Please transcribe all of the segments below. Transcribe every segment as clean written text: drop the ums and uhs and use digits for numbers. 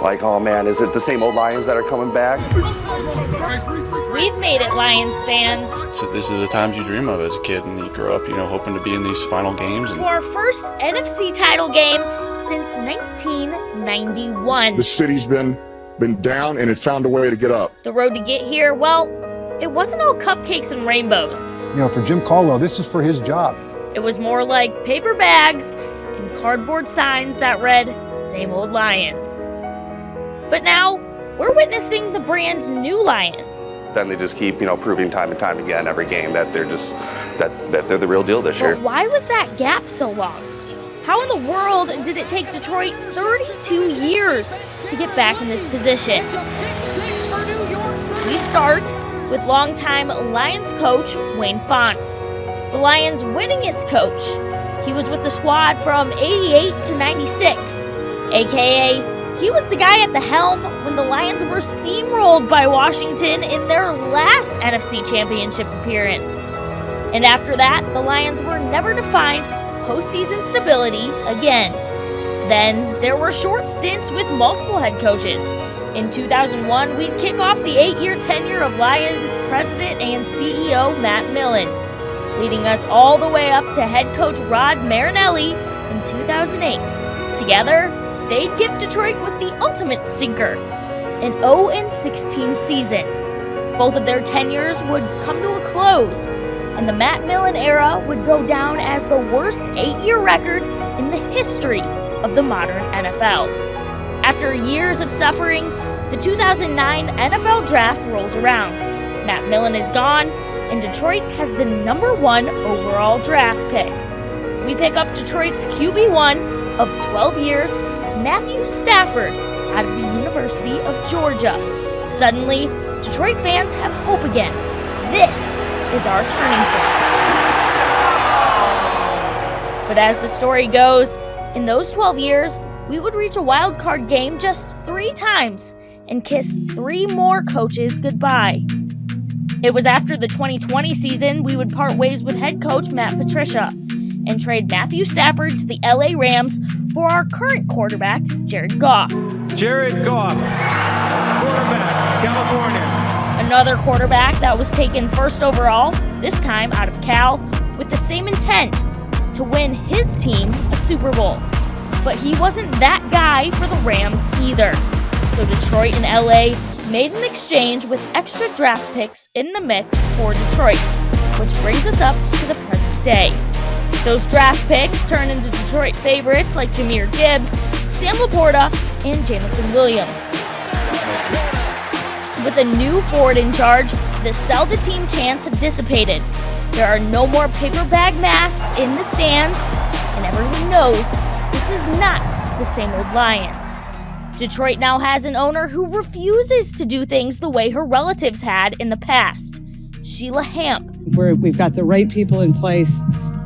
like, oh man, is it the same old Lions that are coming back? We've made it, Lions fans. So these are the times you dream of as a kid, and you grow up, hoping to be in these final games. To our first NFC title game since 1991. The city's been down, and it found a way to get up. The road to get here, well, it wasn't all cupcakes and rainbows. For Jim Caldwell, this is for his job. It was more like paper bags and cardboard signs that read, "Same old Lions." But now, we're witnessing the brand new Lions. Then they just keep, proving time and time again every game that they're just that they're the real deal this year. But why was that gap so long? How in the world did it take Detroit 32 years to get back in this position? We start with longtime Lions coach Wayne Fontes, the Lions' winningest coach. He was with the squad from 88 to 96, aka he was the guy at the helm when the Lions were steamrolled by Washington in their last NFC Championship appearance. And after that, the Lions were never to find postseason stability again. Then there were short stints with multiple head coaches. In 2001, we'd kick off the 8-year tenure of Lions president and CEO Matt Millen, leading us all the way up to head coach Rod Marinelli in 2008. Together, they'd gift Detroit with the ultimate stinker, an 0-16 season. Both of their tenures would come to a close, and the Matt Millen era would go down as the worst 8-year record in the history of the modern NFL. After years of suffering, the 2009 NFL Draft rolls around. Matt Millen is gone, and Detroit has the #1 overall draft pick. We pick up Detroit's QB1 of 12 years, Matthew Stafford, out of the University of Georgia. Suddenly, Detroit fans have hope again. This is our turning point. But as the story goes, in those 12 years, we would reach a wild card game just 3 times and kiss 3 more coaches goodbye. It was after the 2020 season we would part ways with head coach Matt Patricia and trade Matthew Stafford to the LA Rams for our current quarterback, Jared Goff. Jared Goff, quarterback, California. Another quarterback that was taken first overall, this time out of Cal, with the same intent, to win his team a Super Bowl. But he wasn't that guy for the Rams either. So Detroit and LA made an exchange with extra draft picks in the mix for Detroit, which brings us up to the present day. Those draft picks turn into Detroit favorites like Jahmyr Gibbs, Sam Laporta, and Jamison Williams. With a new Ford in charge, the sell-the-team chants have dissipated. There are no more paper bag masks in the stands, and everyone knows this is not the same old Lions. Detroit now has an owner who refuses to do things the way her relatives had in the past. Sheila Hamp. We've got the right people in place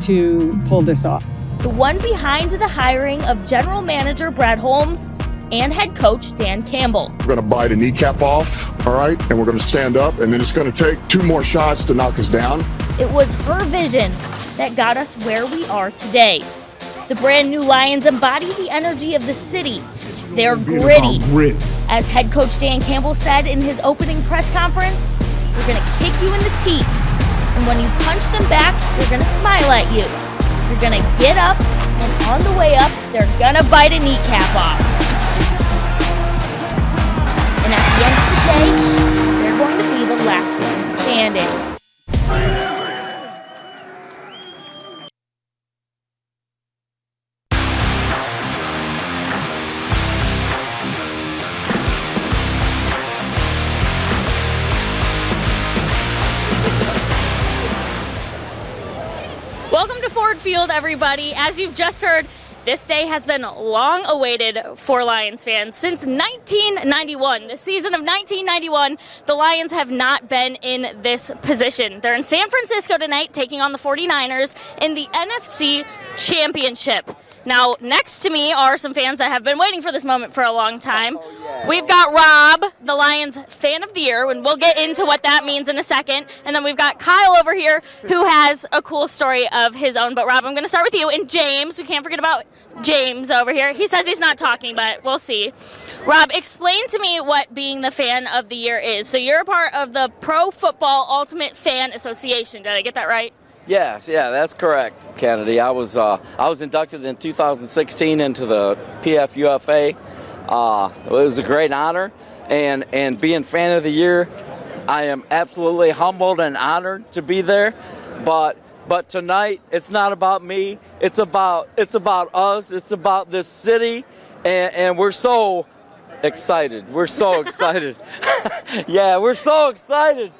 to pull this off. The one behind the hiring of general manager Brad Holmes and head coach Dan Campbell. We're going to bite a kneecap off, all right? And we're going to stand up, and then it's going to take 2 more shots to knock us down. It was her vision that got us where we are today. The brand new Lions embody the energy of the city. They're gritty. As head coach Dan Campbell said in his opening press conference, "We're going to kick you in the teeth. And when you punch them back, they're going to smile at you. You're going to get up, and on the way up, they're going to bite a kneecap off. And at the end of the day, they're going to be the last ones standing." Welcome to Ford Field, everybody. As you've just heard, this day has been long awaited for Lions fans. Since 1991, the season of 1991, the Lions have not been in this position. They're in San Francisco tonight taking on the 49ers in the NFC Championship. Now, next to me are some fans that have been waiting for this moment for a long time. We've got Rob, the Lions Fan of the Year, and we'll get into what that means in a second. And then we've got Kyle over here who has a cool story of his own. But, Rob, I'm going to start with you. And James, we can't forget about James over here. He says he's not talking, but we'll see. Rob, explain to me what being the Fan of the Year is. So you're a part of the Pro Football Ultimate Fan Association. Did I get that right? Yes, yeah, that's correct, Kennedy. I was inducted in 2016 into the PFUFA. It was a great honor, and being Fan of the Year, I am absolutely humbled and honored to be there. But tonight, it's not about me. It's about us. It's about this city, and we're so excited. We're so excited. Yeah, we're so excited.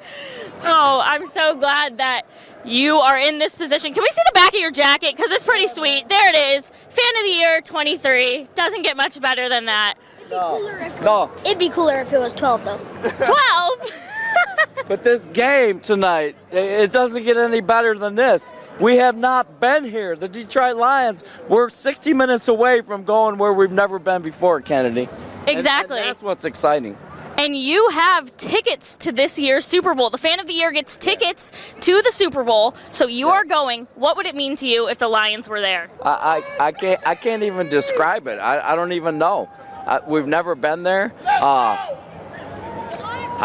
Oh, I'm so glad that you are in this position. Can we see the back of your jacket? Because it's pretty sweet. There it is. Fan of the Year 23. Doesn't get much better than that. No. It'd be cooler if it was 12, though. 12? But this game tonight, it doesn't get any better than this. We have not been here. The Detroit Lions, we're 60 minutes away from going where we've never been before, Kennedy. Exactly. And that's what's exciting. And you have tickets to this year's Super Bowl. The Fan of the Year gets tickets to the Super Bowl, so you are going. What would it mean to you if the Lions were there? I can't even describe it. I don't even know. We've never been there. I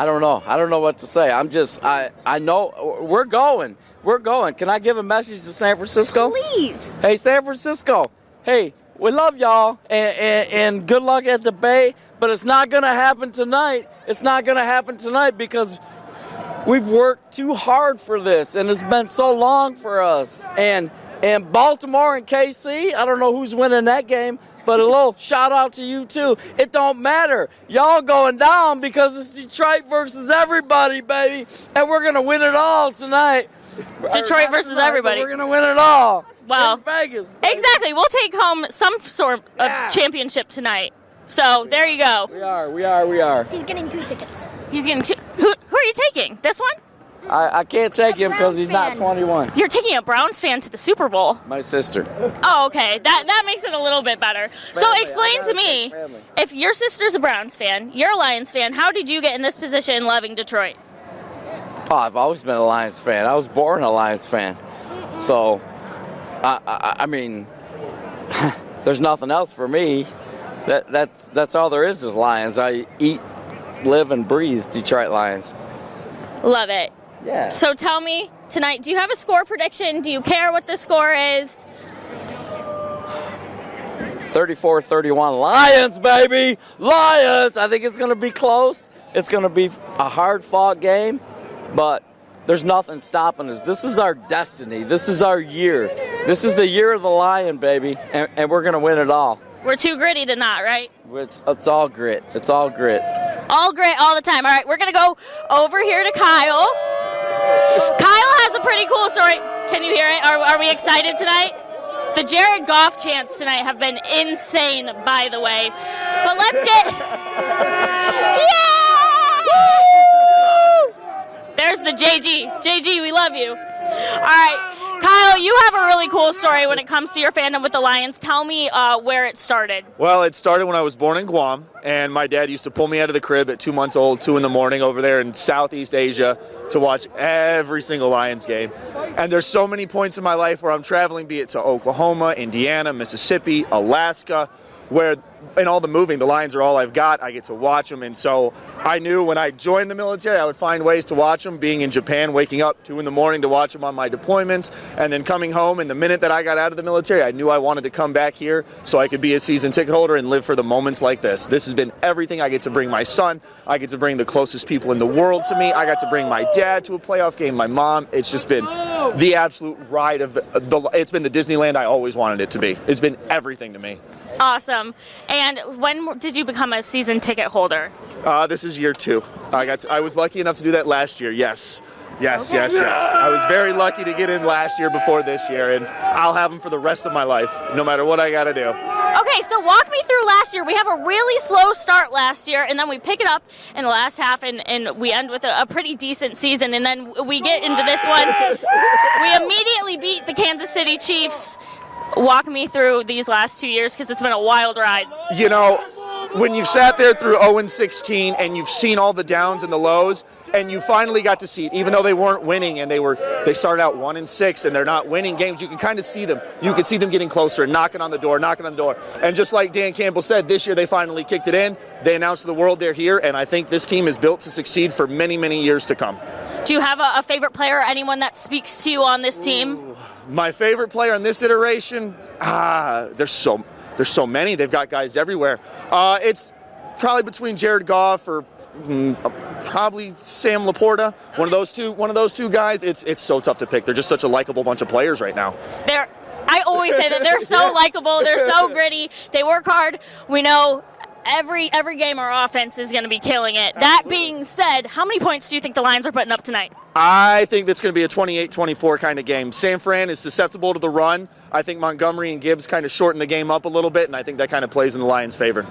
don't know. I don't know what to say. I know we're going. We're going. Can I give a message to San Francisco? Please. Hey, San Francisco. Hey, we love y'all, and good luck at the Bay, but it's not going to happen tonight. It's not going to happen tonight because we've worked too hard for this, and it's been so long for us. And Baltimore and KC, I don't know who's winning that game, but a little shout out to you too. It don't matter. Y'all going down because it's Detroit versus everybody, baby, and we're going to win it all tonight. Detroit versus everybody. We're going to win it all. Well, in Vegas, baby. Exactly. We'll take home some sort of championship tonight. So there you go. We are. He's getting 2 tickets. He's getting 2. Who are you taking? This one? I can't take him because he's not 21. You're taking a Browns fan to the Super Bowl. My sister. Oh, okay. That makes it a little bit better. So explain to me, if your sister's a Browns fan, you're a Lions fan, how did you get in this position loving Detroit? Oh, I've always been a Lions fan. I was born a Lions fan. So, I mean, there's nothing else for me. That's all there is Lions. I eat, live, and breathe Detroit Lions. Love it. Yeah. So tell me, tonight, do you have a score prediction? Do you care what the score is? 34-31 Lions, baby! Lions! I think it's going to be close. It's going to be a hard-fought game, but there's nothing stopping us. This is our destiny. This is our year. This is the year of the Lion, baby, and we're going to win it all. We're too gritty to not, right? It's all grit. It's all grit. All grit all the time. All right, we're going to go over here to Kyle. Kyle has a pretty cool story. Can you hear it? Are we excited tonight? The Jared Goff chants tonight have been insane, by the way. But let's get... Yeah! There's the JG. JG, we love you. All right. Kyle, you have a really cool story when it comes to your fandom with the Lions. Tell me where it started. Well, it started when I was born in Guam, and my dad used to pull me out of the crib at 2 months old, 2 in the morning over there in Southeast Asia to watch every single Lions game. And there's so many points in my life where I'm traveling, be it to Oklahoma, Indiana, Mississippi, Alaska, where in all the moving, the Lions are all I've got. I get to watch them, and so I knew when I joined the military, I would find ways to watch them, being in Japan, waking up 2 in the morning to watch them on my deployments, and then coming home, and the minute that I got out of the military, I knew I wanted to come back here so I could be a season ticket holder and live for the moments like this. This has been everything. I get to bring my son. I get to bring the closest people in the world to me. I got to bring my dad to a playoff game, my mom. It's just been the absolute ride of it's been the Disneyland I always wanted it to be. It's been everything to me. Awesome. And when did you become a season ticket holder? This is year 2. I was lucky enough to do that last year. Yes. I was very lucky to get in last year before this year, and I'll have them for the rest of my life, no matter what I got to do. Okay, so walk me through last year. We have a really slow start last year, and then we pick it up in the last half, and we end with a pretty decent season, and then we get into this one. We immediately beat the Kansas City Chiefs. Walk me through these last 2 years because it's been a wild ride. You know, when you've sat there through 0-16 and you've seen all the downs and the lows, and you finally got to see it, even though they weren't winning and they started out 1-6 and they're not winning games, you can kind of see them. You can see them getting closer and knocking on the door. And just like Dan Campbell said, this year they finally kicked it in. They announced to the world they're here, and I think this team is built to succeed for many, many years to come. Do you have a favorite player or anyone that speaks to you on this team? Ooh, my favorite player in this iteration? There's so many. They've got guys everywhere. It's probably between Jared Goff or probably Sam Laporta. One of those two guys. It's so tough to pick. They're just such a likable bunch of players right now. I always say that they're so likable. They're so gritty. They work hard. We know every game our offense is going to be killing it. That being said, how many points do you think the Lions are putting up tonight? I think that's going to be a 28-24 kind of game. San Fran is susceptible to the run. I think Montgomery and Gibbs kind of shorten the game up a little bit, and I think that kind of plays in the Lions' favor.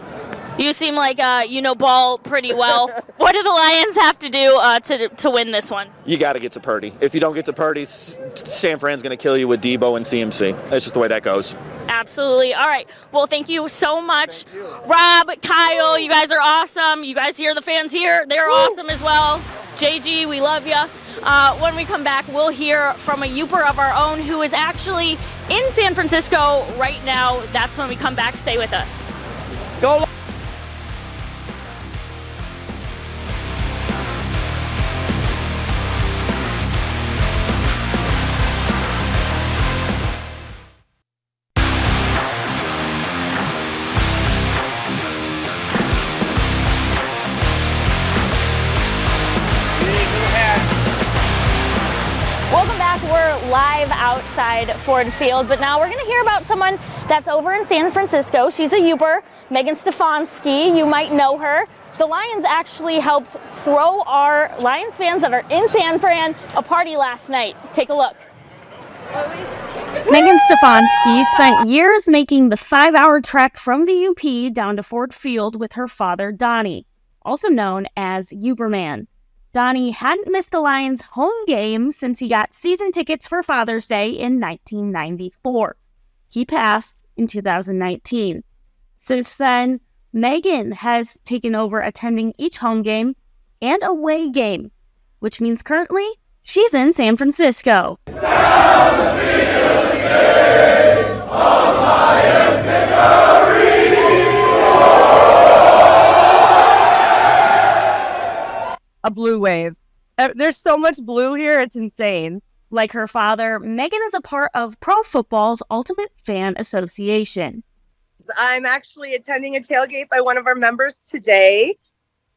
You seem like you know ball pretty well. What do the Lions have to do to win this one? You got to get to Purdy. If you don't get to Purdy, San Fran's going to kill you with Debo and CMC. That's just the way that goes. Absolutely. All right. Well, thank you so much. Rob, Kyle, you guys are awesome. You guys hear the fans here. They're awesome as well. JG, we love you. When we come back, we'll hear from a Youper of our own who is actually in San Francisco right now. That's when we come back. Stay with us. Go. Welcome back. We're live outside Ford Field, but now we're going to hear about someone that's over in San Francisco. She's a Youper, Megan Stefanski. You might know her. The Lions actually helped throw our Lions fans that are in San Fran a party last night. Take a look. Megan Stefanski spent years making the 5-hour trek from the UP down to Ford Field with her father, Donnie, also known as Youperman. Donnie hadn't missed a Lions home game since he got season tickets for Father's Day in 1994. He passed in 2019. Since then, Megan has taken over attending each home game and away game, which means currently she's in San Francisco. A blue wave. There's so much blue here, it's insane. Like her father, Megan is a part of Pro Football's Ultimate Fan Association. I'm actually attending a tailgate by one of our members today.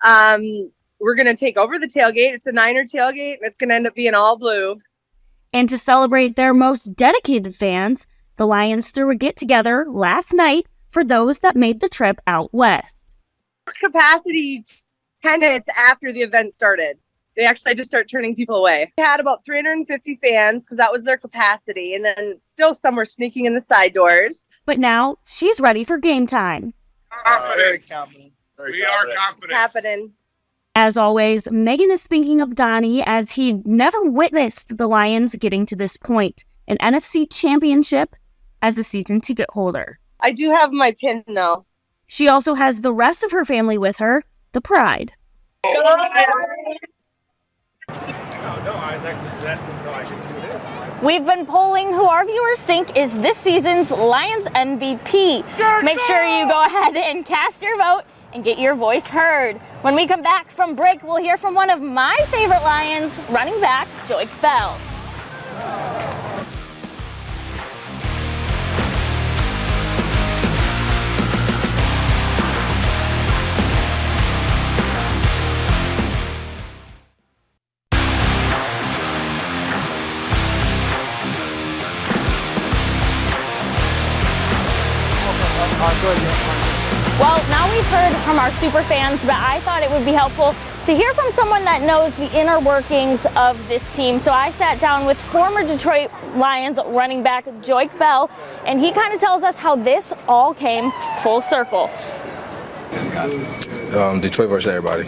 We're going to take over the tailgate. It's a Niner tailgate, and it's going to end up being all blue. And to celebrate their most dedicated fans, the Lions threw a get-together last night for those that made the trip out west. Capacity 10 minutes after the event started. They actually had to start turning people away. We had about 350 fans because that was their capacity, and then still some were sneaking in the side doors. But now she's ready for game time. Confident. We are confident. It's happening. As always, Megan is thinking of Donnie as he never witnessed the Lions getting to this point, an NFC championship as a season ticket holder. I do have my pin, though. She also has the rest of her family with her, the Pride. We've been polling who our viewers think is this season's Lions MVP. Make sure you go ahead and cast your vote and get your voice heard. When we come back from break, we'll hear from one of my favorite Lions, running back Joik Bell. Well, now we've heard from our super fans, but I thought it would be helpful to hear from someone that knows the inner workings of this team. So I sat down with former Detroit Lions running back Joik Bell, and he kind of tells us how this all came full circle. Detroit versus everybody.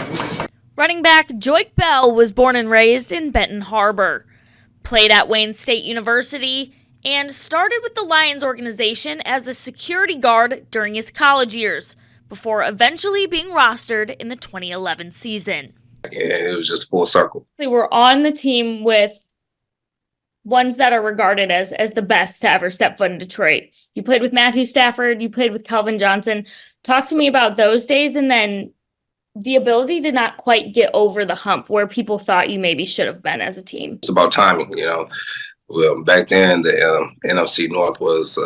Running back Joik Bell was born and raised in Benton Harbor, played at Wayne State University, and started with the Lions organization as a security guard during his college years, before eventually being rostered in the 2011 season. It was just full circle. They were on the team with ones that are regarded as the best to ever step foot in Detroit. You played with Matthew Stafford, you played with Calvin Johnson. Talk to me about those days, and then the ability to not quite get over the hump where people thought you maybe should have been as a team. It's about timing, Well, back then, the NFC North was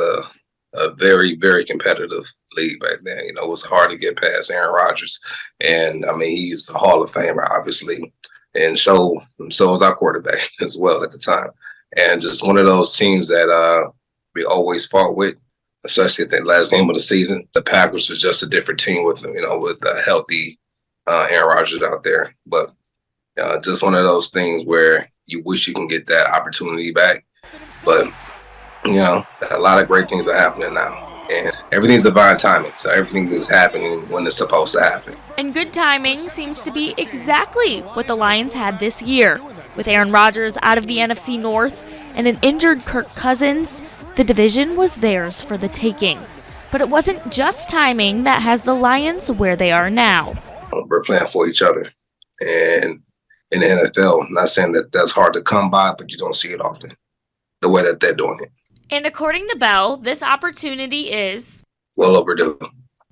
a very, very competitive league back then. It was hard to get past Aaron Rodgers. And, he's a Hall of Famer, obviously. And so was our quarterback as well at the time. And just one of those teams that we always fought with, especially at that last game of the season. The Packers was just a different team with a healthy Aaron Rodgers out there. But just one of those things where you wish you can get that opportunity back. But, a lot of great things are happening now. And everything's divine timing. So everything is happening when it's supposed to happen. And good timing seems to be exactly what the Lions had this year. With Aaron Rodgers out of the NFC North and an injured Kirk Cousins, the division was theirs for the taking. But it wasn't just timing that has the Lions where they are now. We're playing for each other. And in the NFL, I'm not saying that that's hard to come by, but you don't see it often, the way that they're doing it. And according to Bell, this opportunity is well overdue.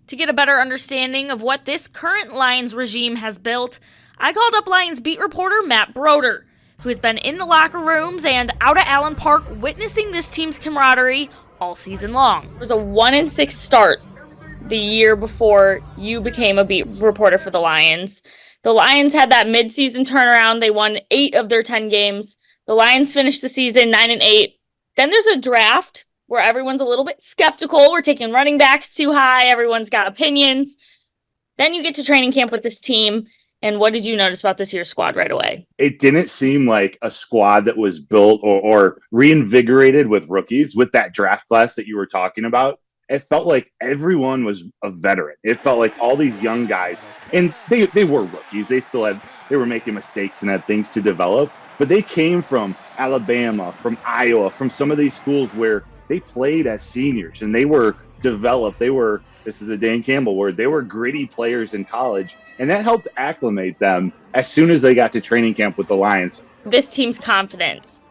To get a better understanding of what this current Lions regime has built, I called up Lions beat reporter Matt Broder, who has been in the locker rooms and out at Allen Park witnessing this team's camaraderie all season long. It was a 1-6 start the year before you became a beat reporter for the Lions. The Lions had that midseason turnaround. They won 8 of their 10 games. The Lions finished the season 9-8. Then there's a draft where everyone's a little bit skeptical. We're taking running backs too high. Everyone's got opinions. Then you get to training camp with this team. And what did you notice about this year's squad right away? It didn't seem like a squad that was built or reinvigorated with rookies with that draft class that you were talking about. It felt like everyone was a veteran. It felt like all these young guys, and they were rookies. They were making mistakes and had things to develop. But they came from Alabama, from Iowa, from some of these schools where they played as seniors and they were developed. This is a Dan Campbell word, they were gritty players in college. And that helped acclimate them as soon as they got to training camp with the Lions. This team's confidence.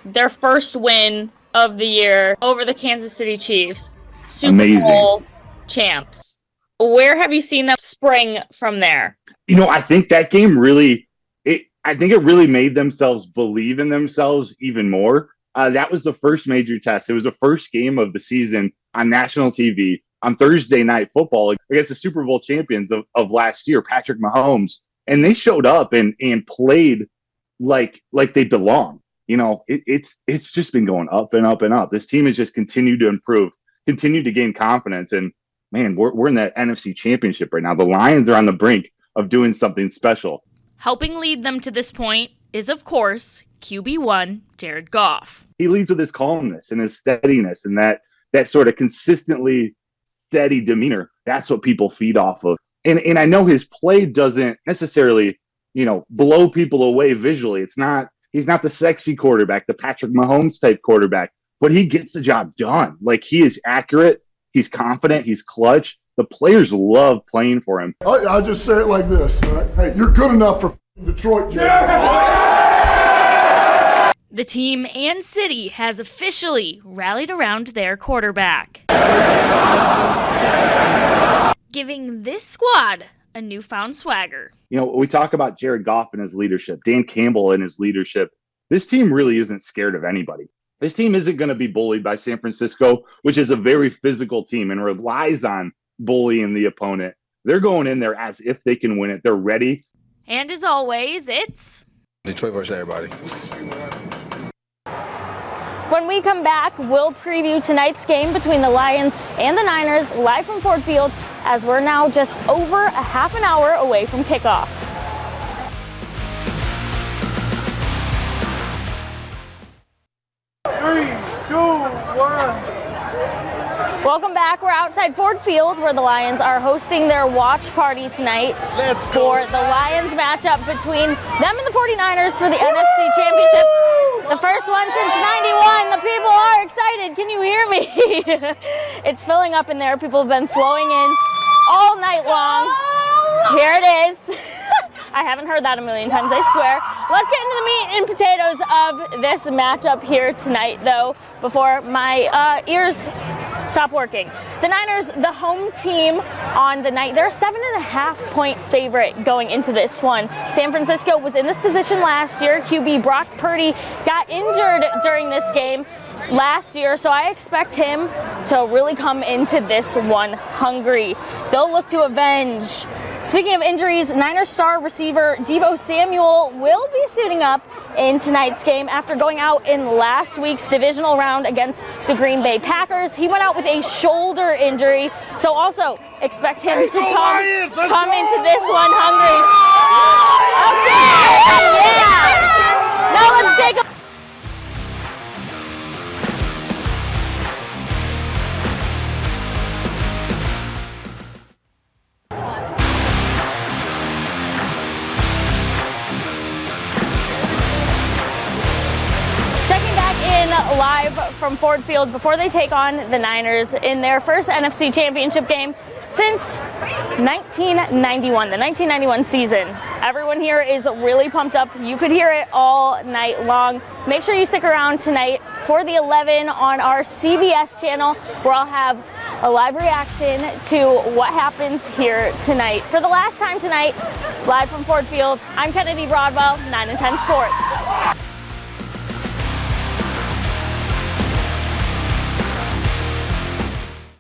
Their first win of the year over the Kansas City Chiefs. Super Bowl champs. Where have you seen them spring from there? I think that game really... I think it really made themselves believe in themselves even more. That was the first major test. It was the first game of the season on national TV on Thursday Night Football against the Super Bowl champions of last year, Patrick Mahomes. And they showed up and played like they belong. It's just been going up and up and up. This team has just continued to improve, continued to gain confidence. And, man, we're in that NFC Championship right now. The Lions are on the brink of doing something special. Helping lead them to this point is, of course, QB1 Jared Goff. He leads with his calmness and his steadiness and that sort of consistently steady demeanor. That's what people feed off of. And I know his play doesn't necessarily, blow people away visually. He's not the sexy quarterback, the Patrick Mahomes type quarterback, but he gets the job done. Like, he is accurate. He's confident. He's clutch. The players love playing for him. I'll just say it like this. All right? Hey, you're good enough for Detroit, Jay. The team and city has officially rallied around their quarterback, giving this squad a newfound swagger. We talk about Jared Goff and his leadership, Dan Campbell and his leadership. This team really isn't scared of anybody. This team isn't going to be bullied by San Francisco, which is a very physical team and relies on bullying the opponent. They're going in there as if they can win it. They're ready. And as always, it's Detroit versus everybody. When we come back, we'll preview tonight's game between the Lions and the Niners live from Ford Field, as we're now just over a half an hour away from kickoff. Welcome back. We're outside Ford Field where the Lions are hosting their watch party tonight for the Lions matchup between them and the 49ers for the NFC Championship. The first one since 91. The people are excited. Can you hear me? It's filling up in there. People have been flowing in all night long. Here it is. I haven't heard that a million times, I swear. Let's get into the meat and potatoes of this matchup here tonight, though, before my ears stop working. The Niners, the home team on the night, they're a 7.5-point favorite going into this one. San Francisco was in this position last year. QB Brock Purdy got injured during this game last year, so I expect him to really come into this one hungry. They'll look to avenge. Speaking of injuries, Niners star receiver Deebo Samuel will be suiting up in tonight's game after going out in last week's divisional round against the Green Bay Packers. He went out with a shoulder injury, so also expect him to come into this one hungry. Okay, yeah! Now let's take a live from Ford Field before they take on the Niners in their first NFC Championship game since 1991, the 1991 season. Everyone here is really pumped up. You could hear it all night long. Make sure you stick around tonight for the 11 on our CBS channel, where I'll have a live reaction to what happens here tonight. For the last time tonight, live from Ford Field, I'm Kennedy Broadwell, 9 and 10 Sports.